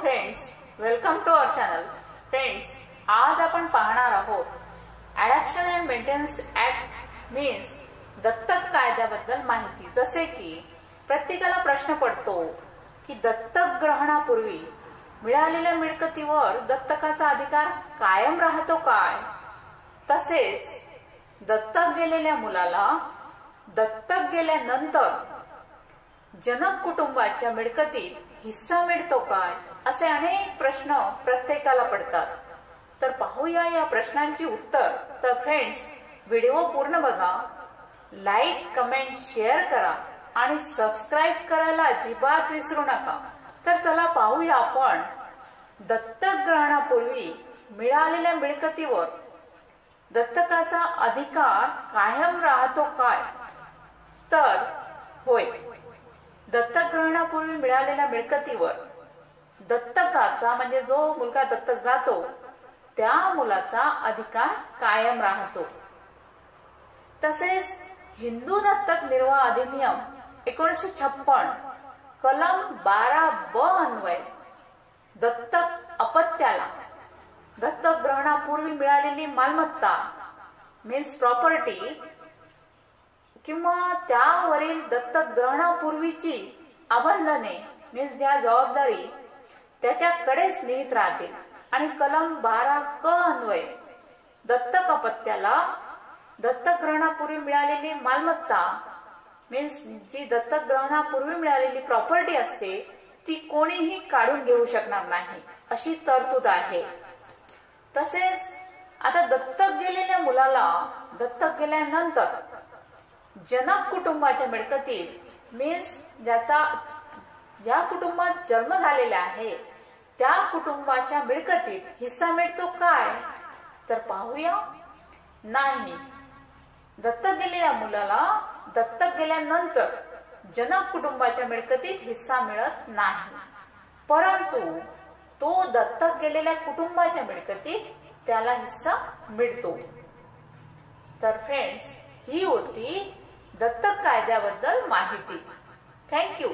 Friends, welcome to our channel. Friends, आज आपण पाहणार आहोत adoption and maintenance act means दत्तक कायद्याबद्दल माहिती. जसे की प्रत्येकाला प्रश्न पडतो की दत्तक ग्रहणापूर्वी मिळालेल्या मिळकतीवर दत्तकाचा अधिकार कायम राहतो काय. तसेच दत्तक गेलेल्या मुलाला दत्तक गेल्यानंतर जनक कुटुंबाच्या मिळकतीत हिस्सा मिळतो काय, असे अनेक प्रश्न प्रत्येकाला पडतात. तर पाहूया या प्रश्नांची उत्तर. तर फ्रेंड्स, व्हिडिओ पूर्ण बघा, लाईक, कमेंट, शेअर करा आणि सबस्क्राईब करायला अजिबात विसरू नका. तर चला पाहूया आपण दत्तक ग्रहणापूर्वी मिळालेल्या मिळकतीवर दत्तकाचा अधिकार कायम राहतो काय. तर होय, दत्तक ग्रहणापूर्वी मिळालेल्या मिळकतीवर दत्तकाचा म्हणजे जो मुलगा दत्तक जातो त्या मुलाचा अधिकार कायम राहतो. तसेच हिंदू दत्तक निर्वाह अधिनियम 1956 कलम 12(ब) अन्वये दत्तक अपत्याला दत्तक ग्रहणापूर्वी मिळालेली मालमत्ता मीन्स प्रॉपर्टी किंवा त्यावरील दत्तक ग्रहणापूर्वीची अबंधने मीन्स ज्या जबाबदारी त्याच्याकडेच निहित राहतील. आणि कलम 12(क) अन्वये दत्तक अपत्याला दत्तक ग्रहणापूर्वी मिळालेली मालमत्ता मीन्स जी दत्तक ग्रहणापूर्वी मिळालेली प्रॉपर्टी असते ती कोणीही काढून घेऊ शकणार नाही, अशी तरतूद आहे. तसेच आता दत्तक गेलेल्या मुलाला दत्तक गेल्यानंतर जनक कुटुंबाच्या मिळकतीत मीन्स ज्या कुटुंबात जन्म झालेला आहे त्या कुटुंबाच्या मिळकतीत हिस्सा मिळतो काय. तर पाहूया. नाही, दत्तक गेलेल्या मुलाला दत्तक गेल्यानंतर जनक कुटुंबाच्या मिळकतीत हिस्सा मिळत नाही, परंतु तो दत्तक गेलेल्या कुटुंबाच्या मिळकतीत त्याला हिस्सा मिळतो. तर फ्रेंड्स, ही होती दत्तक कायद्याबद्दल माहिती. थँक्यू.